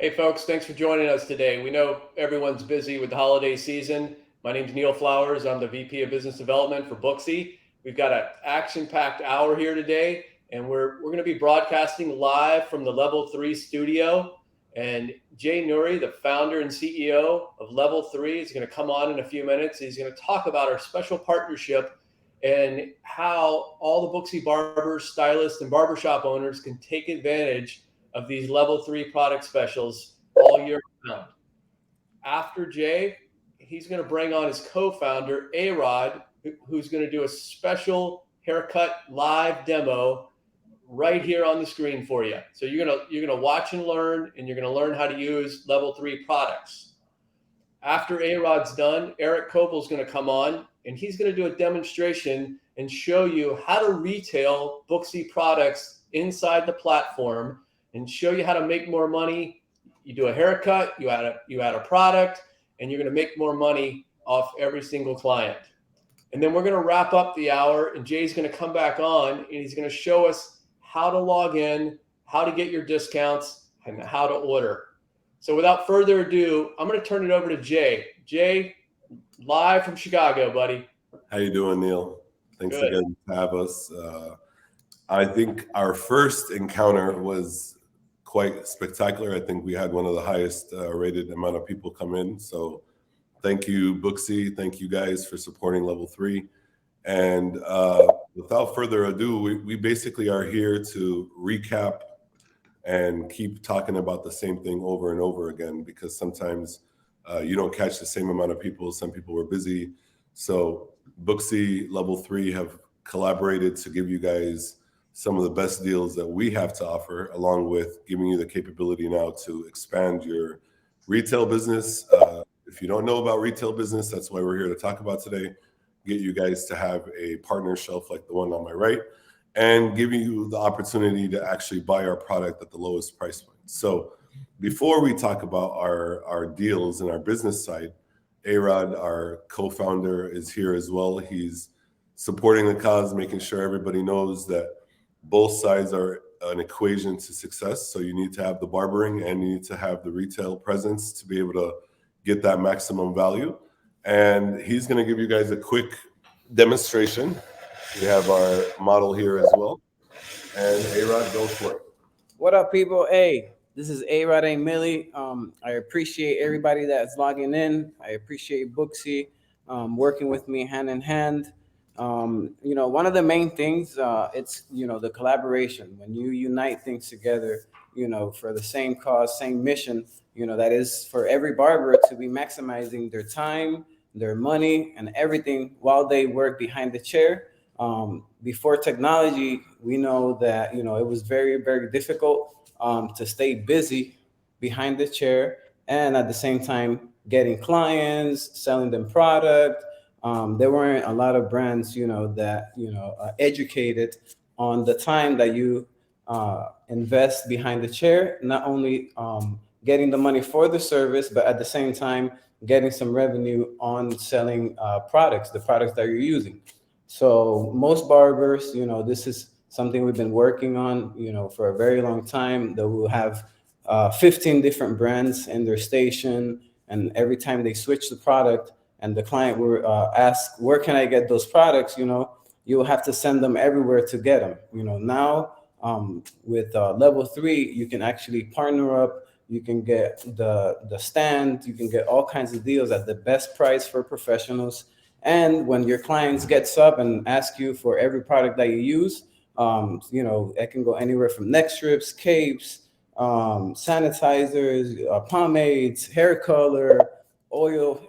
Hey folks, thanks for joining us today. We know everyone's busy with the holiday season. My name's Neil Flowers. I'm the VP of Business Development for Booksy. We've got an action-packed hour here today, and we're going to be broadcasting live from the Level 3 studio. And Jay Nouri, the founder and CEO of Level 3, is going to come on in a few minutes. He's going to talk about our special partnership and how all the Booksy barbers, stylists, and barbershop owners can take advantage of these Level 3 product specials all year round. After Jay, he's going to bring on his co-founder, A-Rod, who's going to do a special haircut live demo right here on the screen for you. So you're gonna watch and learn, and you're gonna learn how to use Level 3 products. After A-Rod's done, Eric Kopel's going to come on, and he's going to do a demonstration and show you how to retail Booksy products inside the platform and show you how to make more money. You do a haircut, you add a product, and you're going to make more money off every single client. And then we're going to wrap up the hour, and Jay's going to come back on, and he's going to show us how to log in, how to get your discounts, and how to order. So without further ado, I'm going to turn it over to Jay. Jay, live from Chicago, buddy. How you doing, Neil? Thanks Good. again to have us. I think our first encounter was quite spectacular. I think we had one of the highest rated amount of people come in. So thank you, Booksy. Thank you guys for supporting Level 3. And without further ado, we basically are here to recap and keep talking about the same thing over and over again, because sometimes you don't catch the same amount of people. Some people were busy. So Booksy, Level 3 have collaborated to give you guys some of the best deals that we have to offer, along with giving you the capability now to expand your retail business. If you don't know about retail business, that's why we're here to talk about today. Get you guys to have a partner shelf like the one on my right, and give you the opportunity to actually buy our product at the lowest price point. So before we talk about our deals and our business side, A-Rod, our co-founder, is here as well. He's supporting the cause, making sure everybody knows that both sides are an equation to success. So you need to have the barbering and you need to have the retail presence to be able to get that maximum value. And he's going to give you guys a quick demonstration. We have our model here as well. And A-Rod, go for it. What up, people? Hey, this is A-Rod and Millie. I appreciate everybody that's logging in. I appreciate Booksy working with me hand in hand. One of the main things, it's, the collaboration. When you unite things together, for the same cause, same mission, that is for every barber to be maximizing their time, their money, and everything while they work behind the chair. Before technology, we know that, it was very, very difficult to stay busy behind the chair and at the same time getting clients, selling them product. There weren't a lot of brands, that, educated on the time that you invest behind the chair, not only getting the money for the service, but at the same time, getting some revenue on selling products, the products that you're using. So most barbers, this is something we've been working on, for a very long time. They will have 15 different brands in their station. And every time they switch the product and the client will ask, where can I get those products? You'll have to send them everywhere to get them. Now with Level 3, you can actually partner up. You can get the stand. You can get all kinds of deals at the best price for professionals. And when your clients get up and ask you for every product that you use, it can go anywhere from neck strips, capes, sanitizers, pomades, hair color, oil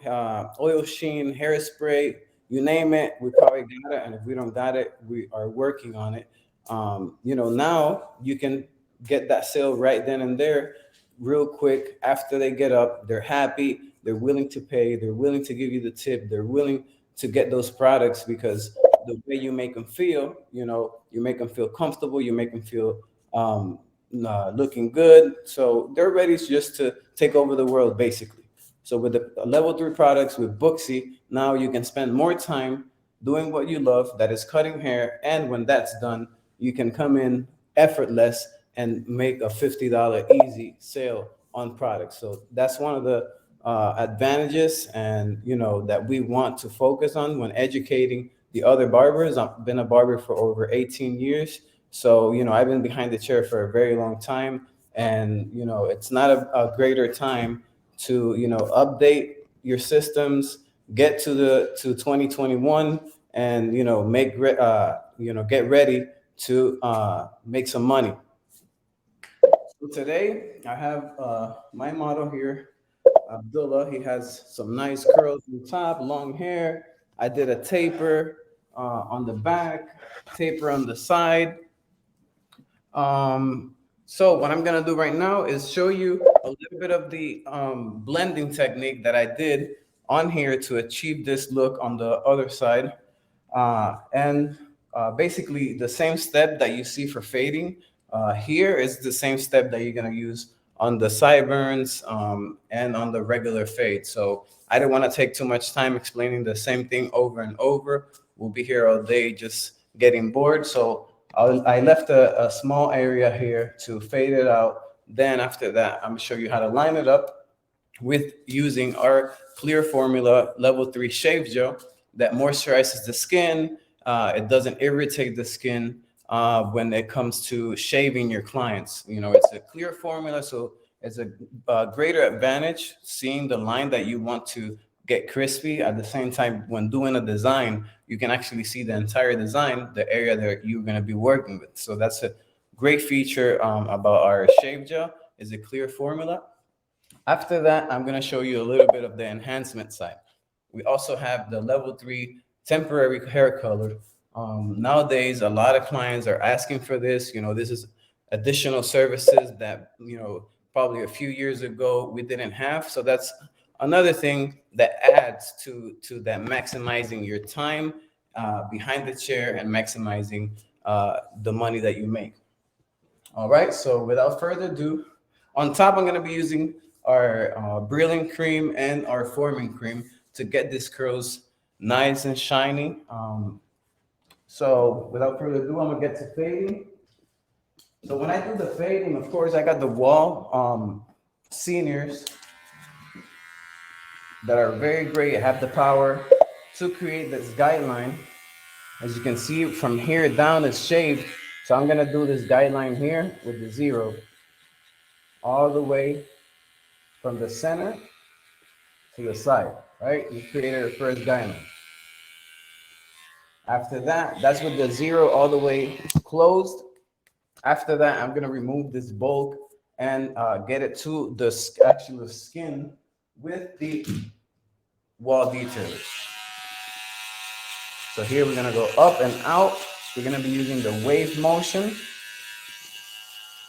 sheen, hairspray, you name it, we probably got it. And if we don't got it, we are working on it. Now you can get that sale right then and there, real quick. After they get up, they're happy, they're willing to pay, they're willing to give you the tip, they're willing to get those products, because the way you make them feel, you make them feel comfortable, you make them feel looking good. So they're ready just to take over the world, basically. So with the Level 3 products with Booksy, now you can spend more time doing what you love, that is cutting hair. And when that's done, you can come in effortless and make a $50 easy sale on products. So that's one of the advantages, and that we want to focus on when educating the other barbers. I've been a barber for over 18 years, so I've been behind the chair for a very long time, and it's not a greater time to update your systems, get to 2021, and get ready to make some money. So today I have my model here, Abdullah. He has some nice curls on top, long hair. I did a taper on the back, taper on the side. So what I'm gonna do right now is show you a little bit of the blending technique that I did on here to achieve this look on the other side. And basically the same step that you see for fading here is the same step that you're gonna use on the sideburns and on the regular fade. So I don't want to take too much time explaining the same thing over and over. We'll be here all day just getting bored. So I left a small area here to fade it out. Then after that, I'm gonna show you how to line it up with using our clear formula level 3 shave gel that moisturizes the skin. It doesn't irritate the skin when it comes to shaving your clients. It's a clear formula, so it's a greater advantage seeing the line that you want to get crispy. At the same time, when doing a design, you can actually see the entire design, the area that you're going to be working with. So that's a great feature about our shave gel, is a clear formula. After that, I'm going to show you a little bit of the enhancement side. We also have the level 3 temporary hair color. Nowadays, a lot of clients are asking for this. This is additional services that, probably a few years ago we didn't have. So that's another thing that adds to that, maximizing your time behind the chair and maximizing the money that you make. All right, so without further ado, on top, I'm going to be using our brilliant cream and our forming cream to get these curls nice and shiny. So without further ado, I'm going to get to fading. So when I do the fading, of course, I got the wall seniors that are very great, have the power to create this guideline. As you can see, from here down it's shaved. So I'm going to do this guideline here with the 0 all the way from the center to the side, right? You created the first guideline. After that, that's with the 0 all the way closed. After that, I'm gonna remove this bulk and get it to the actual skin with the wall details. So here we're gonna go up and out. We're gonna be using the wave motion.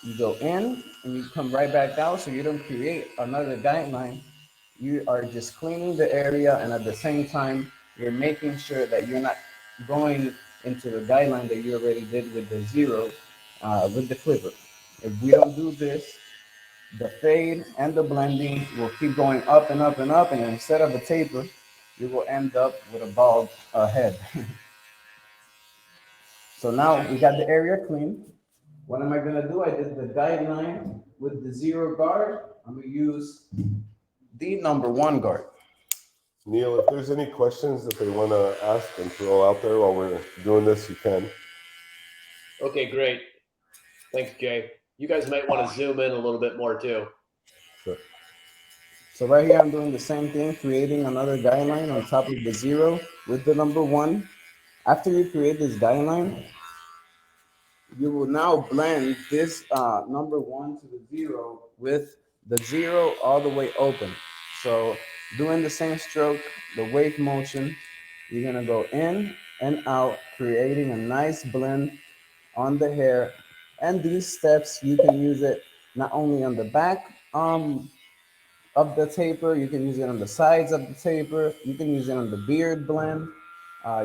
You go in and you come right back out, so you don't create another guideline. You are just cleaning the area, and at the same time, you're making sure that you're not going into the guideline that you already did with the 0 with the clipper. If we don't do this, the fade and the blending will keep going up and up and up, and instead of a taper, you will end up with a bald head. So now we got the area clean. What am I gonna do? I did the guideline with the 0 guard. I'm gonna use the number 1 guard. Neil, if there's any questions that they want to ask and throw out there while we're doing this, you can. Okay, great. Thanks, Jay. You guys might want to zoom in a little bit more too. Sure. So right here, I'm doing the same thing, creating another guideline on top of the 0 with the number 1. After you create this guideline, you will now blend this number 1 to the 0 with the 0 all the way open. So doing the same stroke, the wave motion, you're gonna go in and out, creating a nice blend on the hair. And these steps, you can use it not only on the back of the taper, you can use it on the sides of the taper, you can use it on the beard blend,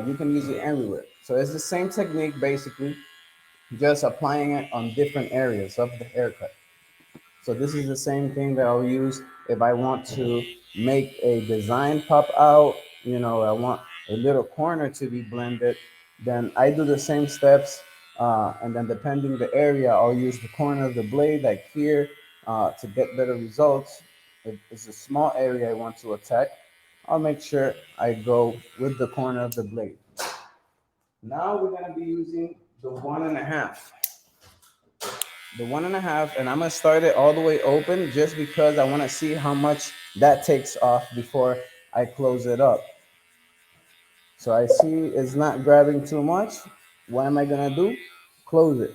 you can use it everywhere. So it's the same technique basically, just applying it on different areas of the haircut. So this is the same thing that I'll use if I want to make a design pop out, I want a little corner to be blended, then I do the same steps. And then depending the area, I'll use the corner of the blade like here. to get better results, if it's a small area I want to attack, I'll make sure I go with the corner of the blade. Now we're gonna be using the 1.5. The 1.5, and I'm gonna start it all the way open just because I wanna see how much that takes off before I close it up. So I see it's not grabbing too much. What am I gonna do? Close it.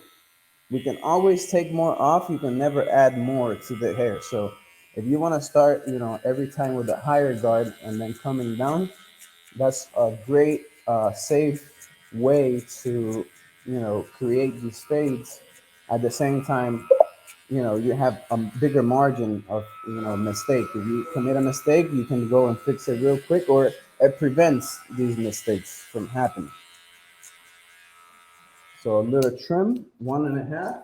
We can always take more off. You can never add more to the hair. So if you want to start, every time with a higher guard and then coming down, that's a great safe way to, create these fades. At the same time, you have a bigger margin of, mistake. If you commit a mistake, you can go and fix it real quick, or it prevents these mistakes from happening. So a little trim, 1.5.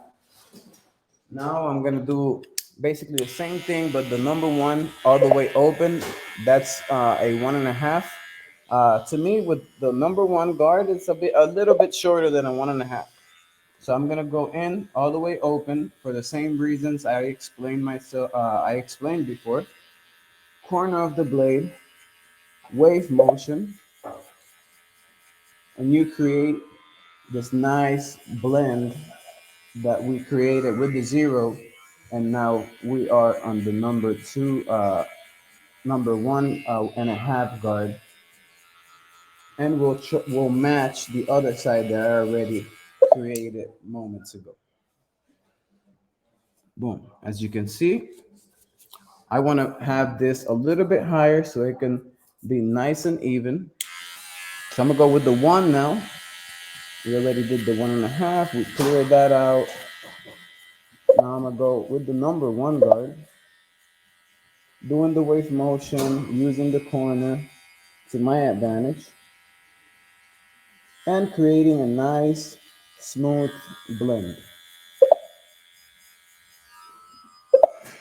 Now I'm gonna do basically the same thing, but the number one all the way open. That's a 1.5. To me, with the number one guard, it's a little bit shorter than a 1.5. So I'm gonna go in all the way open for the same reasons I explained myself. I explained before. Corner of the blade, wave motion, and you create this nice blend that we created with the zero, and now we are on the number two, number 1.5 guard, and we'll match the other side that I already created moments ago. Boom. As you can see, I want to have this a little bit higher so it can be nice and even. So I'm gonna go with the 1 now. We already did the 1.5. We cleared that out. Now I'm gonna go with the number 1 guard, doing the wave motion, using the corner to my advantage, and creating a nice, smooth blend.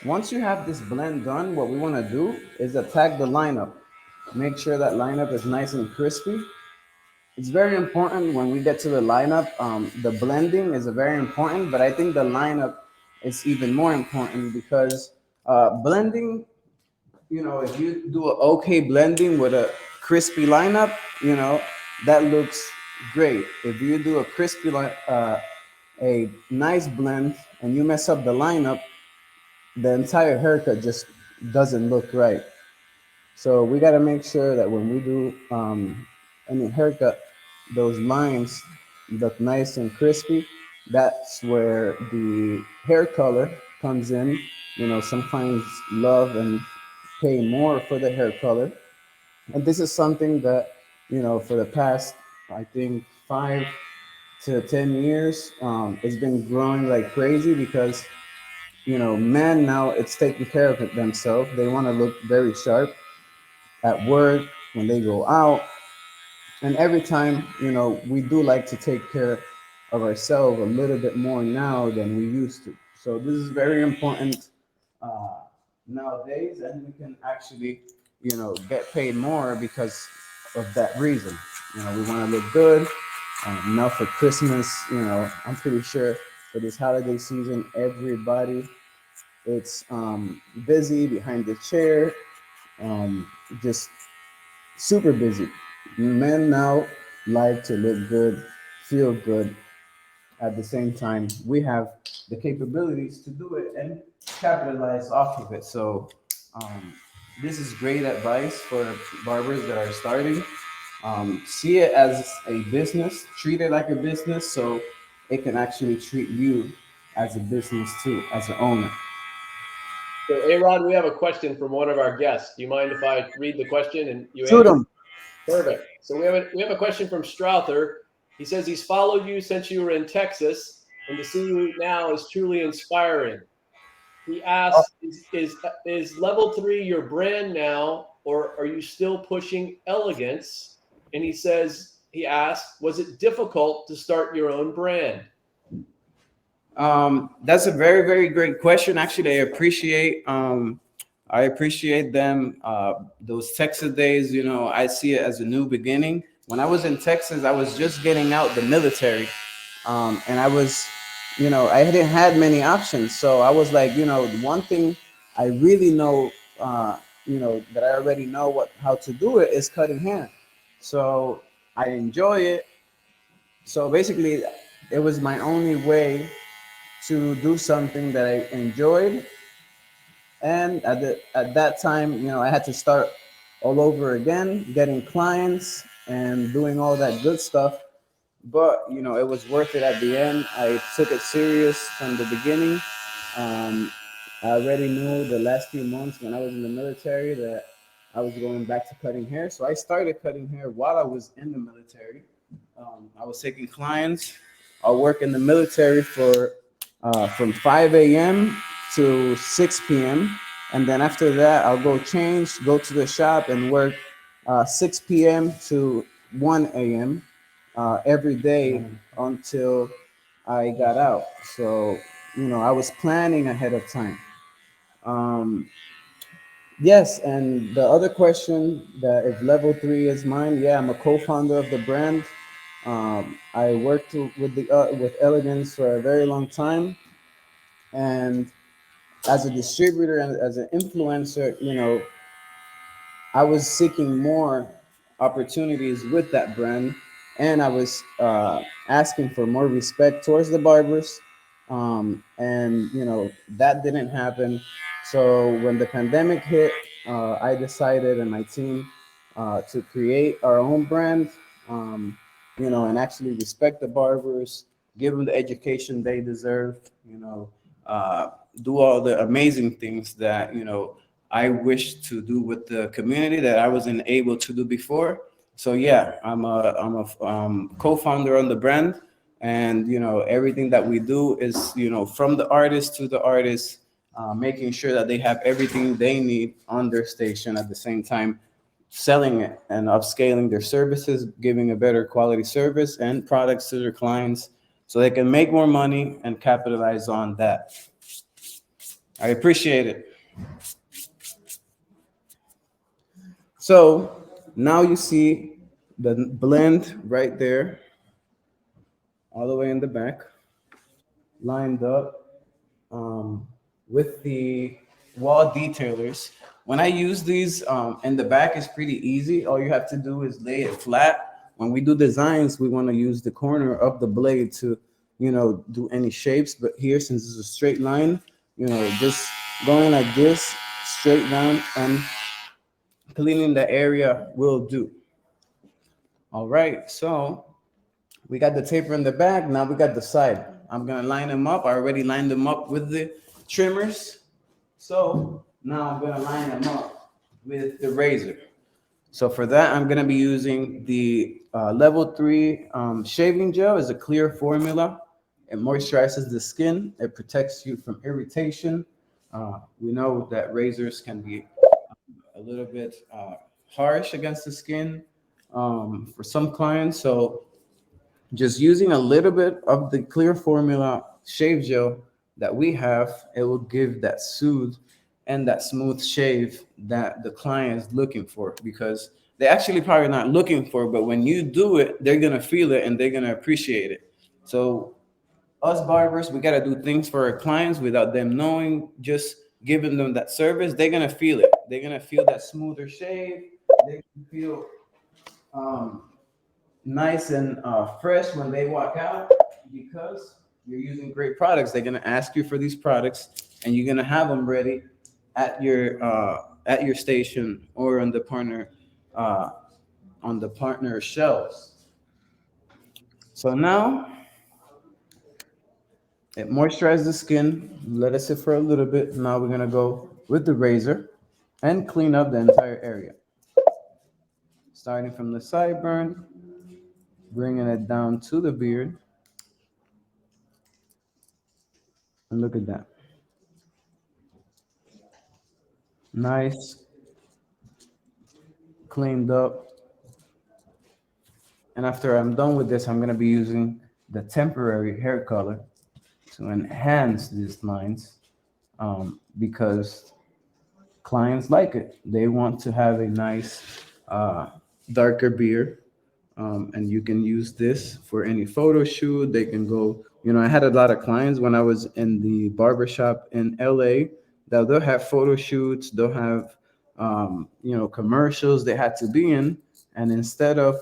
Once you have this blend done, what we want to do is attack the lineup. Make sure that lineup is nice and crispy. It's very important when we get to the lineup. The blending is very important, but I think the lineup is even more important because blending, if you do an okay blending with a crispy lineup, that looks great. If you do a a nice blend and you mess up the lineup, the entire haircut just doesn't look right. So we got to make sure that when we do any haircut, those lines look nice and crispy. That's where the hair color comes in. Some clients love and pay more for the hair color. And this is something that, for the past, I think, 5 to 10 years, it's been growing like crazy because, men now it's taking care of it themselves. They want to look very sharp at work, when they go out. And every time, we do like to take care of ourselves a little bit more now than we used to. So this is very important uh, nowadays, and we can actually, get paid more because of that reason. We want to look good. Now for Christmas, I'm pretty sure for this holiday season, everybody it's busy behind the chair, just super busy. Men now like to look good, feel good. At the same time, we have the capabilities to do it and capitalize off of it. So, this is great advice for barbers that are starting. See it as a business, treat it like a business, so it can actually treat you as a business too, as an owner. So, A-Rod, we have a question from one of our guests. Do you mind if I read the question and you Shoot answer? 'em. Perfect. So we have a question from Strother. He says he's followed you since you were in Texas, and to see you now is truly inspiring. He asks, is level 3 your brand now, or are you still pushing elegance? And he asked, was it difficult to start your own brand? That's a very, very great question. Actually, I appreciate them. Those Texas days, I see it as a new beginning. When I was in Texas, I was just getting out the military, and I was I hadn't had many options. So I was like, the one thing I really know, that I already know how to do it is cutting hair. So I enjoy it. So basically, it was my only way to do something that I enjoyed. And at that time, I had to start all over again, getting clients and doing all that good stuff. But it was worth it at the end. I took it serious from the beginning. I already knew the last few months when I was in the military that I was going back to cutting hair. So I started cutting hair while I was in the military. I was taking clients. I'll work in the military from 5 a.m. to 6 p.m. And then after that, I'll go change, go to the shop and work 6 p.m. to 1 a.m. Every day until I got out. So, I was planning ahead of time. Um, yes, and the other question that if level three is mine, yeah, I'm a co-founder of the brand. I worked with Elegance for a very long time, and as a distributor and as an influencer, I was seeking more opportunities with that brand, and I was asking for more respect towards the barbers. And that didn't happen. So when the pandemic hit, I decided and my team to create our own brand. And actually respect the barbers, give them the education they deserve. Uh, do all the amazing things that I wish to do with the community that I wasn't able to do before. So yeah, I'm a co-founder on the brand, and everything that we do is from the artist to the artist, making sure that they have everything they need on their station at the same time, selling it and upscaling their services, giving a better quality service and products to their clients, so they can make more money and capitalize on that. I appreciate it. So now you see the blend right there, all the way in the back, lined up with the wall detailers. When I use these in the back, it's pretty easy. All you have to do is lay it flat. When we do designs, we want to use the corner of the blade to, do any shapes. But here, since it's a straight line, just going like this, straight down, and cleaning the area will do. All right, so we got the taper in the back. Now we got the side. I'm gonna line them up. I already lined them up with the trimmers. So now I'm gonna line them up with the razor. So for that, I'm gonna be using the level three shaving gel. It's a clear formula. It moisturizes the skin. It protects you from irritation. We know that razors can be a little bit harsh against the skin for some clients. So just using a little bit of the clear formula shave gel that we have, it will give that soothe and that smooth shave that the client is looking for, because they actually probably not looking for, but when you do it, they're gonna feel it and they're gonna appreciate it. So us barbers, we gotta do things for our clients without them knowing, just giving them that service. They're gonna feel it. They're gonna feel that smoother shave. They can feel um, nice and fresh when they walk out, because you're using great products. They're gonna ask you for these products, and you're gonna have them ready at your station or uh, on the partner shelves. So now it moisturizes the skin. Let it sit for a little bit. Now we're gonna go with the razor and clean up the entire area, starting from the sideburn, bringing it down to the beard, and look at that. Nice, cleaned up. And after I'm done with this, I'm gonna be using the temporary hair color to enhance these lines, because clients like it. They want to have a nice, darker beard. and you can use this for any photo shoot. They can go, I had a lot of clients when I was in the barbershop in LA that they'll have photo shoots, they'll have, commercials they had to be in. And instead of,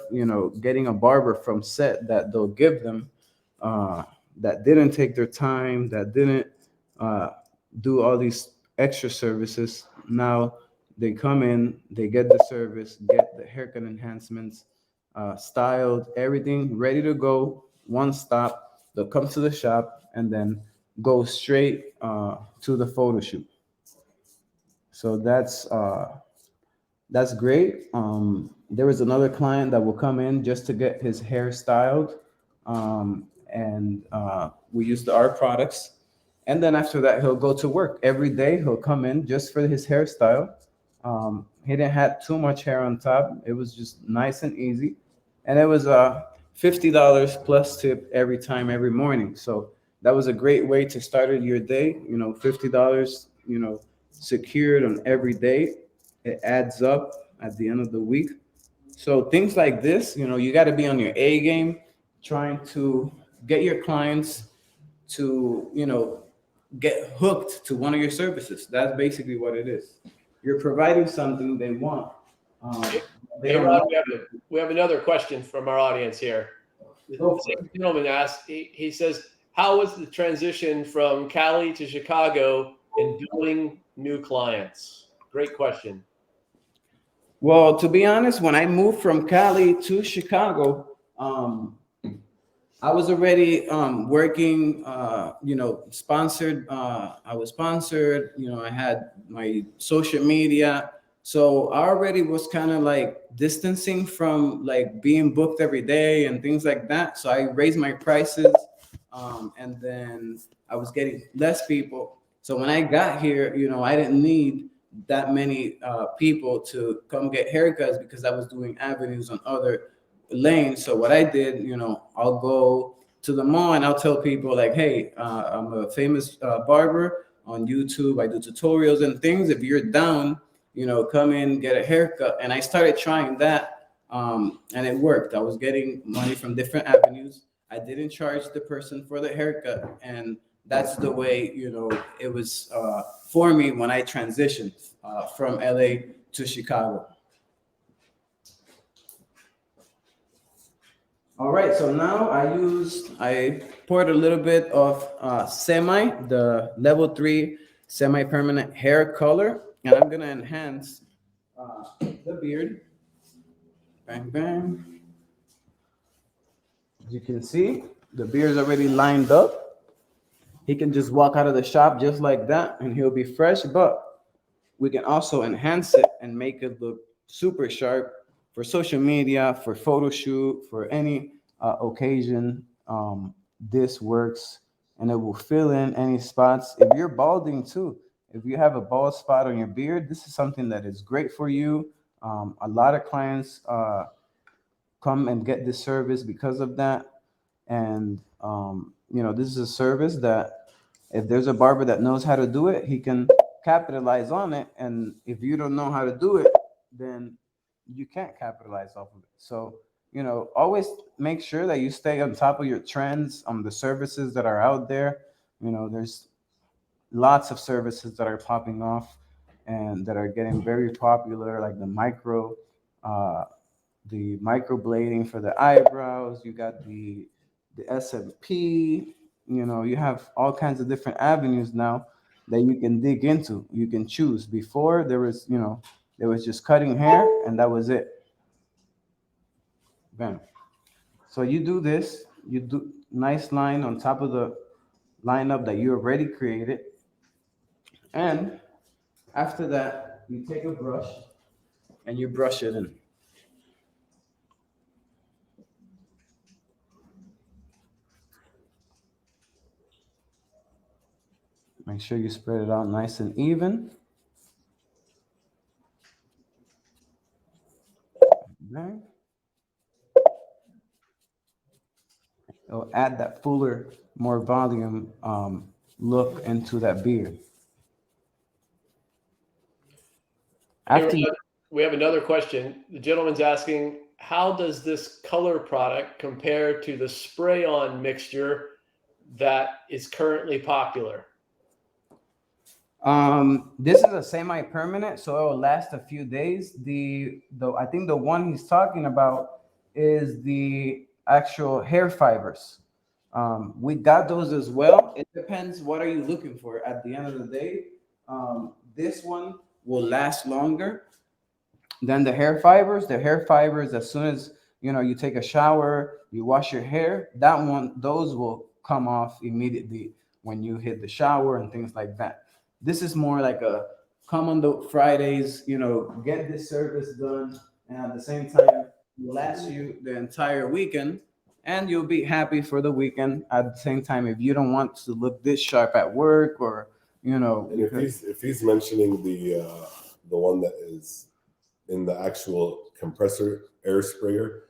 getting a barber from set that they'll give them, uh, that didn't take their time, that didn't uh, do all these extra services, now they come in, they get the service, get the haircut enhancements, styled, everything ready to go, one stop. They'll come to the shop and then go straight to the photo shoot. So that's great. There was another client that will come in just to get his hair styled, and we used our products. And then after that, he'll go to work every day. He'll come in just for his hairstyle. He didn't have too much hair on top. It was just nice and easy, and it was $50 plus tip every time, every morning. So that was a great way to start your day. $50. Secured on every day. It adds up at the end of the week. So things like this, you got to be on your A game, trying to get your clients to, get hooked to one of your services. That's basically what it is. You're providing something they want. Um, they Hey, don't Rod, know. we have another question from our audience here. The Go for same gentleman asked, he says, how was the transition from Cali to Chicago and building new clients? Great question. Well, to be honest, when I moved from Cali to Chicago, I was already working, sponsored. I was sponsored. I had my social media. So I already was kind of like distancing from like being booked every day and things like that. So I raised my prices, and then I was getting less people. So when I got here, I didn't need that many people to come get haircuts because I was doing avenues on other lane. So what I did, I'll go to the mall and I'll tell people like, hey, I'm a famous barber on YouTube. I do tutorials and things. If you're down, come in, get a haircut. And I started trying that, and it worked. I was getting money from different avenues. I didn't charge the person for the haircut, and that's the way it was for me when I transitioned from LA to Chicago. All right, so now I poured a little bit of the level 3 semi-permanent hair color, and I'm gonna enhance the beard. Bang, bang. As you can see, the beard's already lined up. He can just walk out of the shop just like that, and he'll be fresh, but we can also enhance it and make it look super sharp for social media, for photo shoot, for any occasion. This works, and it will fill in any spots. If you're balding too, if you have a bald spot on your beard, this is something that is great for you. A lot of clients come and get this service because of that. And this is a service that if there's a barber that knows how to do it, he can capitalize on it. And if you don't know how to do it, then you can't capitalize off of it. So always make sure that you stay on top of your trends, on the services that are out there. There's lots of services that are popping off and that are getting very popular, like uh, the microblading for the eyebrows. You got the SMP. You have all kinds of different avenues now that you can dig into. You can choose. Before there was just cutting hair and that was it. Bam. So you do this. You do nice line on top of the lineup that you already created, and after that, you take a brush and you brush it in. Make sure you spread it out nice and even. Okay. It'll add that fuller, more volume look into that beard. Hey, After Rod, we have another question. The gentleman's asking, how does this color product compare to the spray-on mixture that is currently popular? This is a semi-permanent, so it will last a few days. I think the one he's talking about is the actual hair fibers. We got those as well. It depends what are you looking for at the end of the day. This one will last longer than the hair fibers. The hair fibers, as soon as you take a shower, you wash your hair, those will come off immediately when you hit the shower and things like that. This is more like a come on the Fridays, get this service done, and at the same time, will last you the entire weekend, and you'll be happy for the weekend. At the same time, if you don't want to look this sharp at work, or And if he's mentioning the one that is in the actual compressor air sprayer,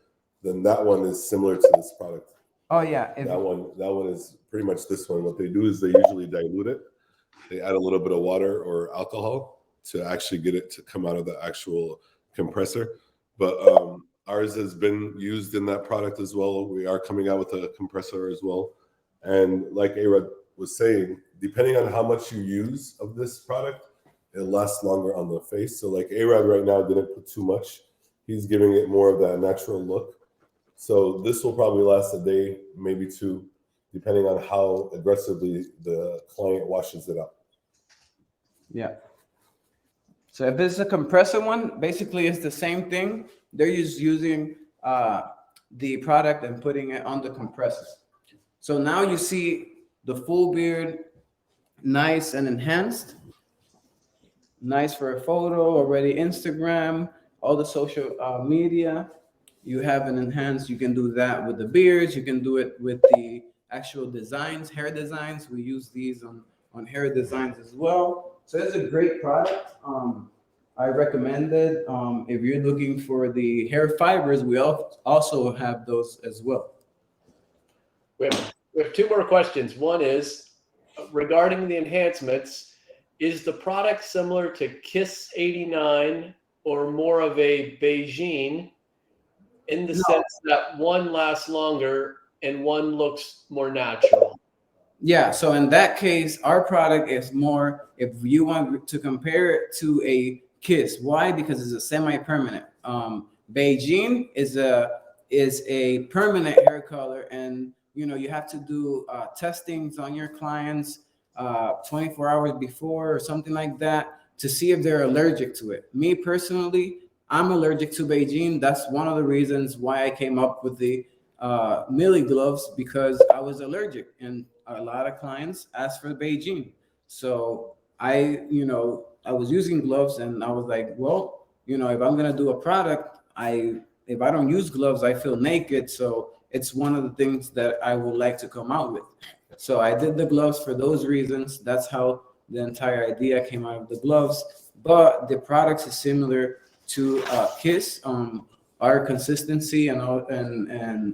then that one is similar to this product. Oh yeah, that one is pretty much this one. What they do is they usually dilute it. They add a little bit of water or alcohol to actually get it to come out of the actual compressor. But ours has been used in that product as well. We are coming out with a compressor as well. And like A-Rod was saying, depending on how much you use of this product, it lasts longer on the face. So like A-Rod right now didn't put too much. He's giving it more of that natural look. So this will probably last a day, maybe two, depending on how aggressively the client washes it up. Yeah. So if it's a compressor one, basically it's the same thing. They're just using the product and putting it on the compressor. So now you see the full beard, nice and enhanced. Nice for a photo, already Instagram, all the social media. You have an enhanced, you can do that with the beards. You can do it with the actual designs, hair designs. We use these on hair designs as well. So it's a great product. I recommend it. If you're looking for the hair fibers, we also have those as well. We have two more questions. One is regarding the enhancements. Is the product similar to Kiss 89 or more of a Beijing in the sense that one lasts longer and one looks more natural? Yeah, so in that case, our product is more, if you want to compare it to a Kiss. Why? Because it's a semi-permanent. Beijing is a permanent hair color, and you have to do testings on your clients 24 hours before or something like that to see if they're allergic to it. Me personally, I'm allergic to Beijing. That's one of the reasons why I came up with the Millie gloves, because I was allergic, and a lot of clients asked for Beijing. So I was using gloves, and I was like, well, if I'm gonna do a product, if I don't use gloves, I feel naked. So it's one of the things that I would like to come out with. So I did the gloves for those reasons. That's how the entire idea came out of the gloves. But the products is similar to Kiss. Our consistency and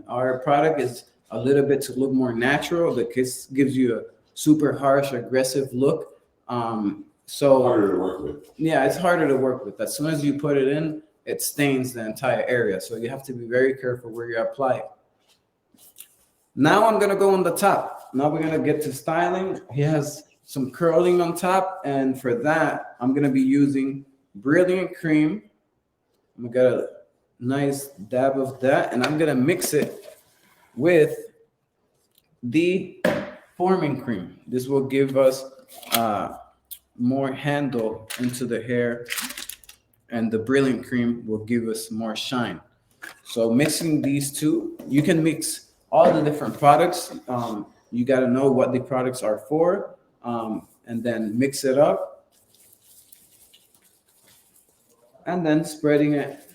our product is a little bit to look more natural. The Kiss gives you a super harsh, aggressive look. So harder to work with. Yeah, it's harder to work with. As soon as you put it in, it stains the entire area. So you have to be very careful where you apply it. Now I'm gonna go on the top. Now we're gonna get to styling. He has some curling on top, and for that, I'm gonna be using Brilliant Cream. I'm gonna get a nice dab of that, and I'm gonna mix it with the forming cream. This will give us more handle into the hair, and the Brilliant Cream will give us more shine. So mixing these two, you can mix all the different products. You got to know what the products are for, and then mix it up, and then spreading it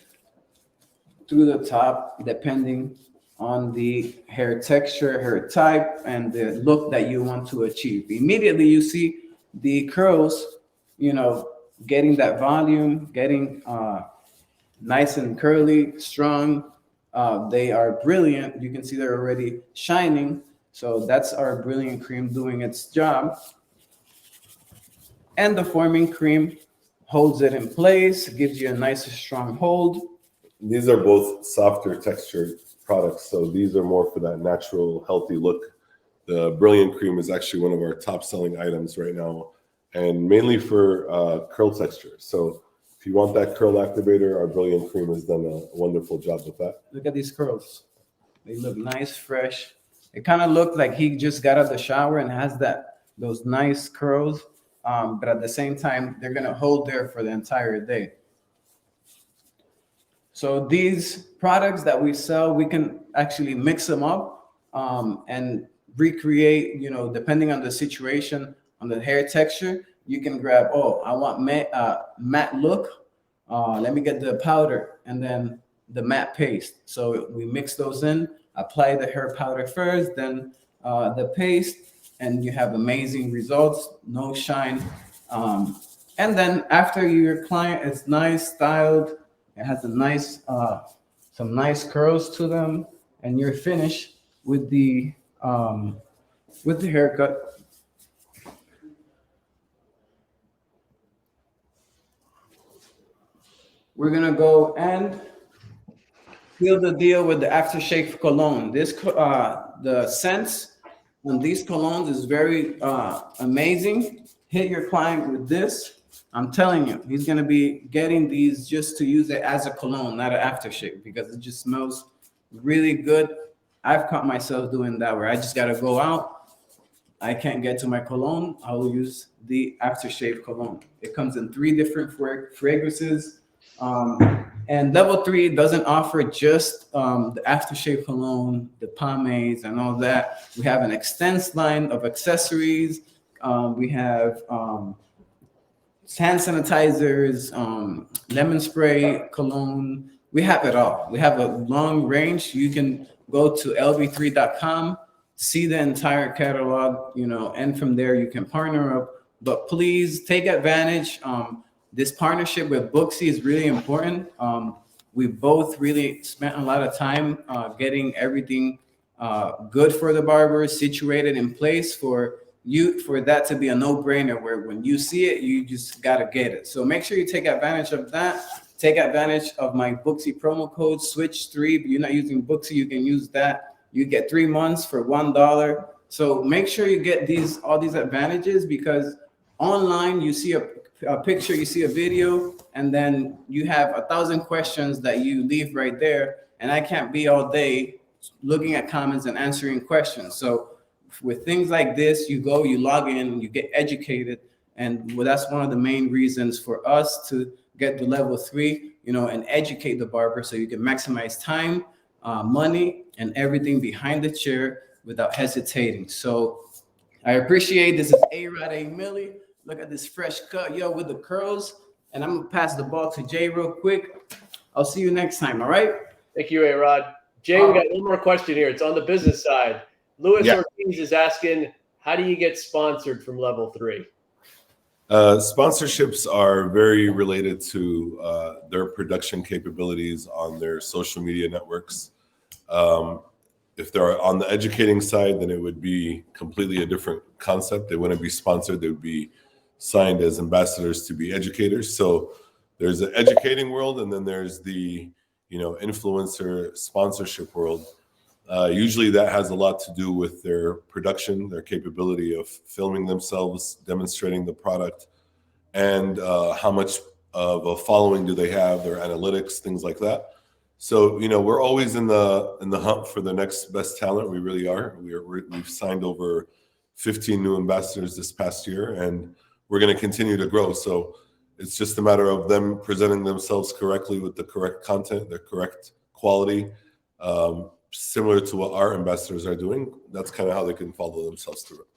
through the top, depending on the hair texture, hair type, and the look that you want to achieve. Immediately you see the curls, getting that volume, getting nice and curly, strong. They are brilliant. You can see they're already shining. So that's our Brilliant Cream doing its job. And the forming cream holds it in place, gives you a nice strong hold. these are both softer textured products. So these are more for that natural, healthy look. The Brilliant Cream is actually one of our top selling items right now, and mainly for curl texture. So if you want that curl activator, our Brilliant Cream has done a wonderful job with that. Look at these curls. They look nice, fresh. It kind of looked like he just got out of the shower and has those nice curls. But at the same time, they're gonna hold there for the entire day. So these products that we sell, we can actually mix them up and recreate, depending on the situation, on the hair texture. You can grab, oh, I want matte look. Let me get the powder and then the matte paste. So we mix those in, apply the hair powder first, then the paste, and you have amazing results, no shine. And then after your client is nice, styled, it has a nice, some nice curls to them, and you're finished with the haircut. We're gonna go and seal the deal with the aftershave cologne. The scents on these colognes is very amazing. Hit your client with this. I'm telling you, he's gonna be getting these just to use it as a cologne, not an aftershave, because it just smells really good. I've caught myself doing that where I just gotta go out. I can't get to my cologne. I will use the aftershave cologne. It comes in 3 different fragrances. And level 3 doesn't offer just the aftershave cologne, the pomades, and all that. We have an extensive line of accessories. We have hand sanitizers, lemon spray, cologne. We have it all. We have a long range. You can go to L3VEL3.com, see the entire catalog, and from there you can partner up. But please take advantage. This partnership with Booksie is really important. We both really spent a lot of time getting everything good for the barbers, situated in place for that to be a no-brainer, where when you see it, you just gotta get it. So make sure you take advantage of that. Take advantage of my Booksie promo code Switch3. If you're not using Booksie, you can use that. You get 3 months for $1. So make sure you get all these advantages, because online you see a picture, you see a video, and then you have 1,000 questions that you leave right there. And I can't be all day looking at comments and answering questions. So with things like this, you log in, you get educated. And that's one of the main reasons for us to get the level 3, and educate the barber so you can maximize time, money, and everything behind the chair without hesitating. So I appreciate this. Is A-Rod A. Millie. Look at this fresh cut, with the curls. And I'm gonna pass the ball to Jay real quick. I'll see you next time, all right? Thank you, A-Rod. Jay, we got one more question here. It's on the business side. Louis Ortiz is asking, how do you get sponsored from level 3? Sponsorships are very related to their production capabilities on their social media networks. If they're on the educating side, then it would be completely a different concept. They wouldn't be sponsored. They would be signed as ambassadors to be educators. So there's an educating world, and then there's the influencer sponsorship world. Usually that has a lot to do with their production, their capability of filming themselves, demonstrating the product, and how much of a following do they have, their analytics, things like that. So, we're always in the hunt for the next best talent. We really are. We've signed over 15 new ambassadors this past year, and we're going to continue to grow. So it's just a matter of them presenting themselves correctly with the correct content, the correct quality, similar to what our ambassadors are doing. That's kind of how they can follow themselves through it.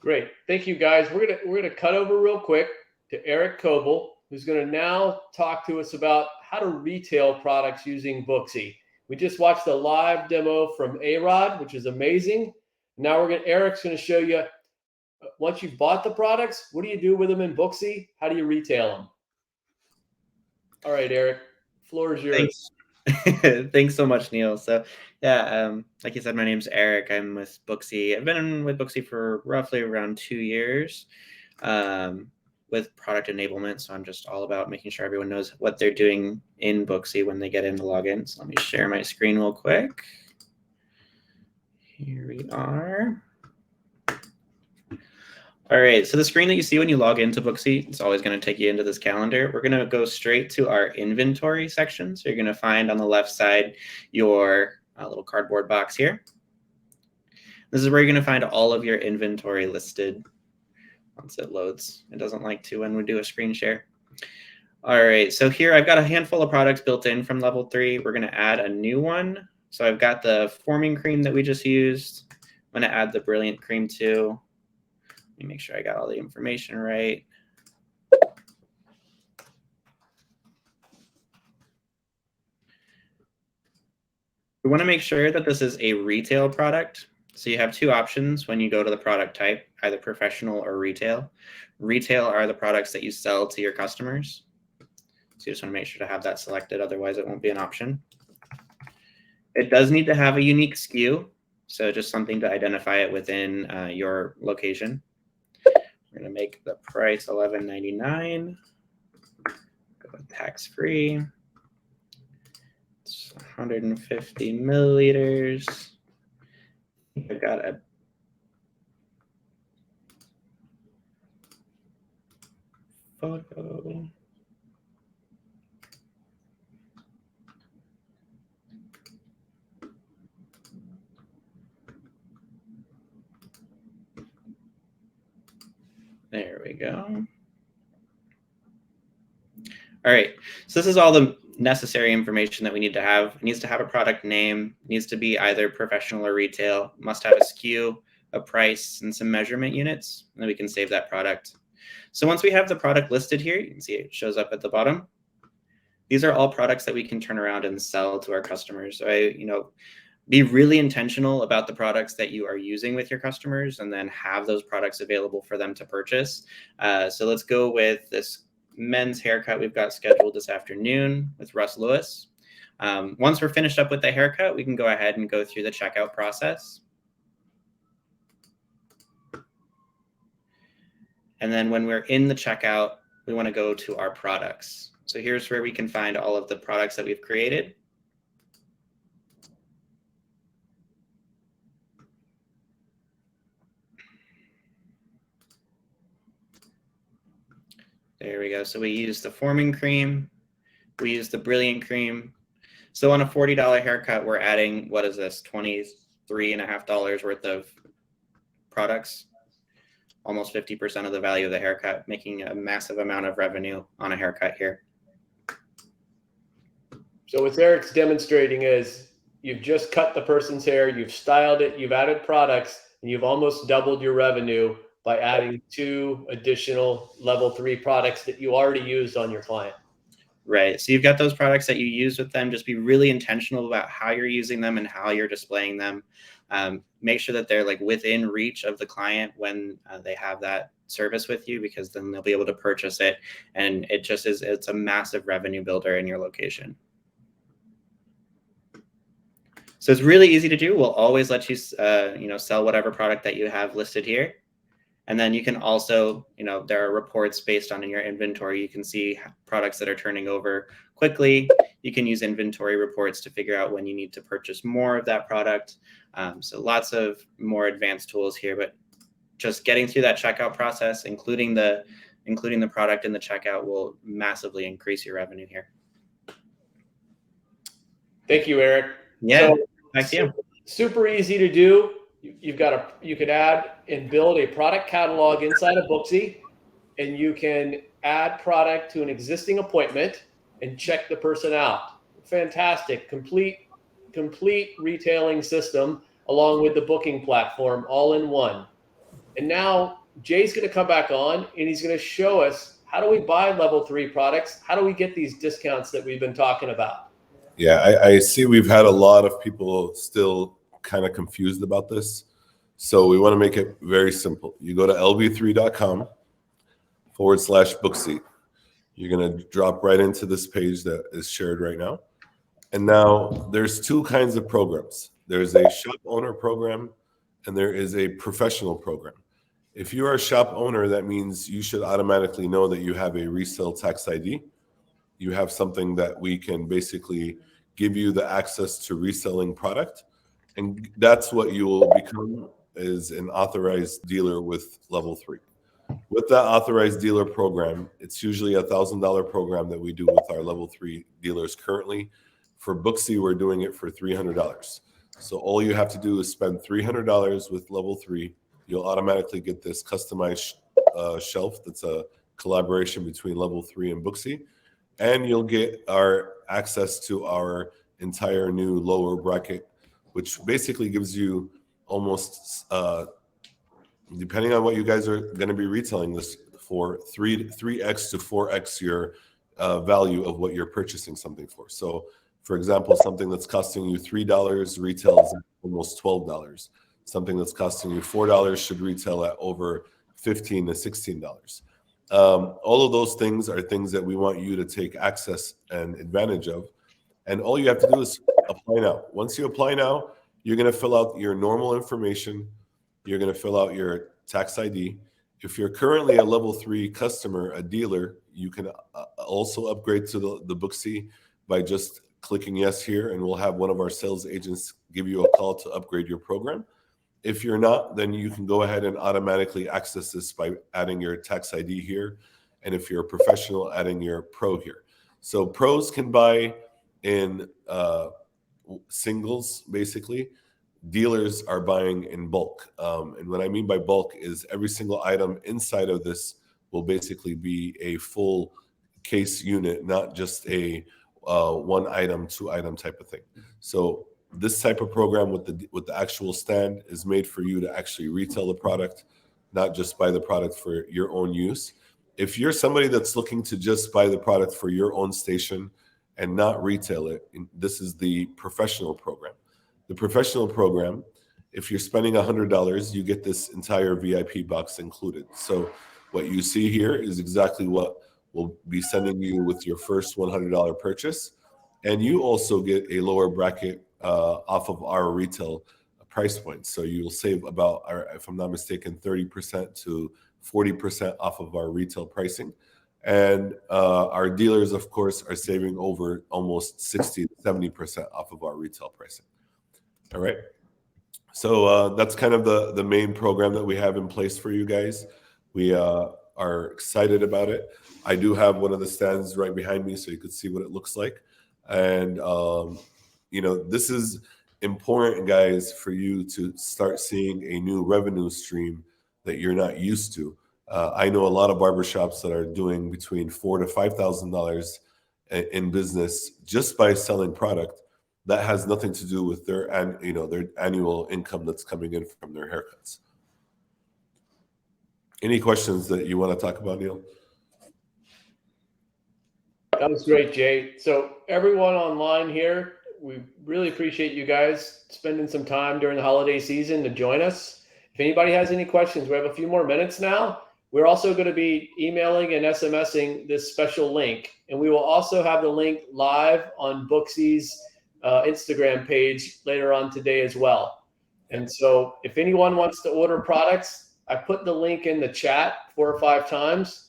Great. Thank you, guys. We're gonna cut over real quick to Eric Coble, who's going to now talk to us about how to retail products using Booksie. We just watched a live demo from A-Rod, which is amazing. Now Eric's going to show you, once you've bought the products, what do you do with them in Booksie? How do you retail them? All right, Eric, floor is yours. Thanks. Thanks so much, Neil. So like you said, my name's Eric. I'm with Booksie. I've been with Booksie for roughly around 2 years. with product enablement, so I'm just all about making sure everyone knows what they're doing in Booksy when they get in the login. So let me share my screen real quick. Here we are. All right, so the screen that you see when you log into Booksy, it's always going to take you into this calendar. We're going to go straight to our inventory section. So you're going to find on the left side your little cardboard box here. This is where you're going to find all of your inventory listed once it loads. It doesn't like to when we do a screen share. All right, so here I've got a handful of products built in from level 3. We're going to add a new one. So I've got the forming cream that we just used. I'm going to add the brilliant cream too. Let me make sure I got all the information right. We want to make sure that this is a retail product. So you have two options when you go to the product type, either professional or retail. Retail are the products that you sell to your customers. So you just want to make sure to have that selected, otherwise it won't be an option. It does need to have a unique SKU, so just something to identify it within your location. We're going to make the price $11.99. Go with tax-free. It's 150 milliliters. I got a photo. There we go. All right, so this is all the necessary information that we need to have. It needs to have a product name, it needs to be either professional or retail, must have a SKU, a price, and some measurement units, and then we can save that product. So once we have the product listed here, you can see it shows up at the bottom. These are all products that we can turn around and sell to our customers. So be really intentional about the products that you are using with your customers and then have those products available for them to purchase. So let's go with this men's haircut we've got scheduled this afternoon with Russ Lewis. Once we're finished up with the haircut, we can go ahead and go through the checkout process. And then when we're in the checkout, we want to go to our products. So here's where we can find all of the products that we've created. There we go. So we use the forming cream. We use the brilliant cream. So on a $40 haircut, we're adding, what is this, $23.50 worth of products, almost 50% of the value of the haircut, making a massive amount of revenue on a haircut here. So what Eric's demonstrating is you've just cut the person's hair, you've styled it, you've added products, and you've almost doubled your revenue by adding 2 additional level 3 products that you already used on your client. Right. So you've got those products that you use with them. Just be really intentional about how you're using them and how you're displaying them. Make sure that they're like within reach of the client when they have that service with you, because then they'll be able to purchase it. And it's a massive revenue builder in your location. So it's really easy to do. We'll always let you, sell whatever product that you have listed here. And then you can also, there are reports based on your inventory. You can see products that are turning over quickly. You can use inventory reports to figure out when you need to purchase more of that product. So lots of more advanced tools here, but just getting through that checkout process, including the product in the checkout, will massively increase your revenue here. Thank you, Eric. Yeah, so, back to you. Super easy to do. You could add and build a product catalog inside of Booksy, and you can add product to an existing appointment and check the person out. Fantastic, complete retailing system along with the booking platform all in one. And now Jay's going to come back on and he's going to show us, how do we buy level 3 products? How do we get these discounts that we've been talking about? Yeah, I see we've had a lot of people still kind of confused about this. So we want to make it very simple. You go to lv3.com/Booksy. You're going to drop right into this page that is shared right now. And now there's 2 kinds of programs. There's a shop owner program and there is a professional program. If you are a shop owner, that means you should automatically know that you have a resale tax ID. You have something that we can basically give you the access to reselling product. And that's what you will become, is an authorized dealer with level 3. With that authorized dealer program, it's usually $1,000 program that we do with our level 3 dealers currently. For Booksy, we're doing it for $300. So all you have to do is spend $300 with level 3. You'll automatically get this customized shelf that's a collaboration between level 3 and Booksy. And you'll get our access to our entire new lower bracket, which basically gives you almost, depending on what you guys are going to be retailing this for, 3x to 4x your value of what you're purchasing something for. So, for example, something that's costing you $3 retails at almost $12. Something that's costing you $4 should retail at over $15 to $16. All of those things are things that we want you to take access and advantage of. And all you have to do is apply now. Once you apply now, you're going to fill out your normal information. You're going to fill out your tax ID. If you're currently a level 3 customer, a dealer, you can also upgrade to the Booksy by just clicking yes here, and we'll have one of our sales agents give you a call to upgrade your program. If you're not, then you can go ahead and automatically access this by adding your tax ID here. And if you're a professional, adding your pro here. So pros can buy in singles, basically. Dealers are buying in bulk. And what I mean by bulk is every single item inside of this will basically be a full case unit, not just a one item, 2 item type of thing. So this type of program with the actual stand is made for you to actually retail the product, not just buy the product for your own use. If you're somebody that's looking to just buy the product for your own station and not retail it, this is the professional program. The professional program, if you're spending $100, you get this entire VIP box included. So what you see here is exactly what we'll be sending you with your first $100 purchase. And you also get a lower bracket off of our retail price point. So you'll save about, if I'm not mistaken, 30% to 40% off of our retail pricing. And our dealers, of course, are saving over almost 60 to 70% off of our retail pricing. All right. So that's kind of the main program that we have in place for you guys. We are excited about it. I do have one of the stands right behind me so you could see what it looks like. And, this is important, guys, for you to start seeing a new revenue stream that you're not used to. I know a lot of barbershops that are doing between $4,000 to $5,000 in business just by selling product. That has nothing to do with their annual income that's coming in from their haircuts. Any questions that you want to talk about, Neil? That was great, Jay. So everyone online here, we really appreciate you guys spending some time during the holiday season to join us. If anybody has any questions, we have a few more minutes now. We're also going to be emailing and SMSing this special link. And we will also have the link live on Booksy's Instagram page later on today as well. And so if anyone wants to order products, I put the link in the chat 4 or 5 times.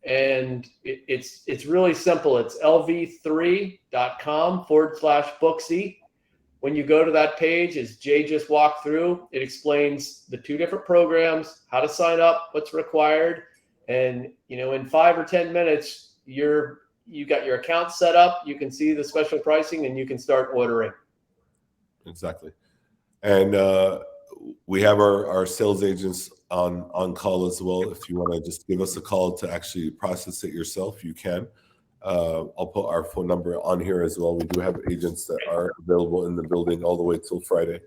And it's really simple. It's lv3.com/Booksie. When you go to that page, as Jay just walked through, it explains the 2 different programs, how to sign up, what's required. And, in 5 or 10 minutes, you got your account set up, you can see the special pricing, and you can start ordering. Exactly. And we have our sales agents on call as well. If you want to just give us a call to actually process it yourself, you can. I'll put our phone number on here as well. We do have agents that are available in the building all the way till Friday.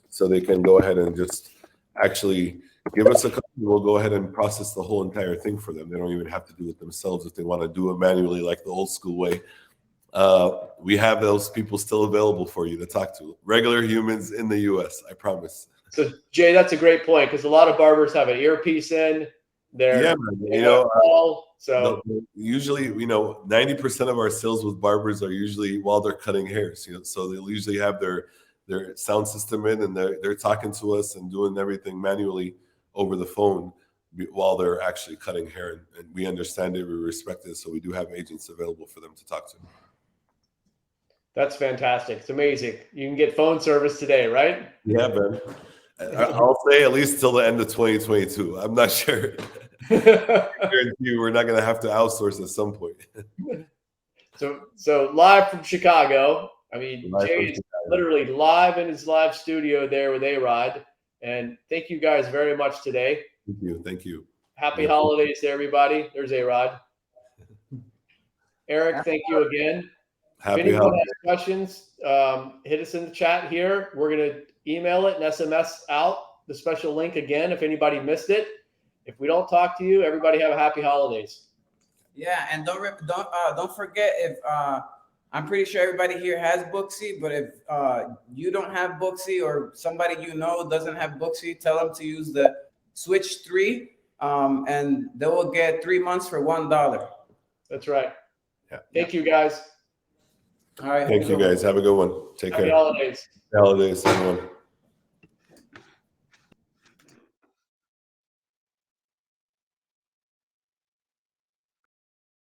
So they can go ahead and just actually give us a call. We'll go ahead and process the whole entire thing for them. They don't even have to do it themselves if they want to do it manually like the old school way. We have those people still available for you to talk to. Regular humans in the U.S., I promise. So, Jay, that's a great point because a lot of barbers have an earpiece in. Usually, 90% of our sales with barbers are usually while they're cutting hairs. So they'll usually have their sound system in and they're talking to us and doing everything manually over the phone while they're actually cutting hair. And we understand it, we respect it. So we do have agents available for them to talk to. That's fantastic. It's amazing. You can get phone service today, right? Yeah, man. I'll say at least till the end of 2022. I'm not sure. I guarantee you we're not going to have to outsource at some point. So live from Chicago. I mean, Live Jay from is Chicago. literally live in his live studio there with A-Rod. And thank you guys very much today. Thank you. Thank you. Happy Yeah. holidays to everybody. There's A-Rod. Eric, thank you again. If Happy anyone holidays. has questions, hit us in the chat here. We're going to email it and SMS out the special link again if anybody missed it. If we don't talk to you, everybody have a happy holidays. Yeah, and don't forget, if I'm pretty sure everybody here has Booksy, but if you don't have Booksy or somebody you know doesn't have Booksy, tell them to use the Switch 3, and they will get 3 months for $1. That's right. Yeah. Thank you, guys. All right. Thank you, guys. Have a good one. Take Happy care. holidays. Holidays, everyone.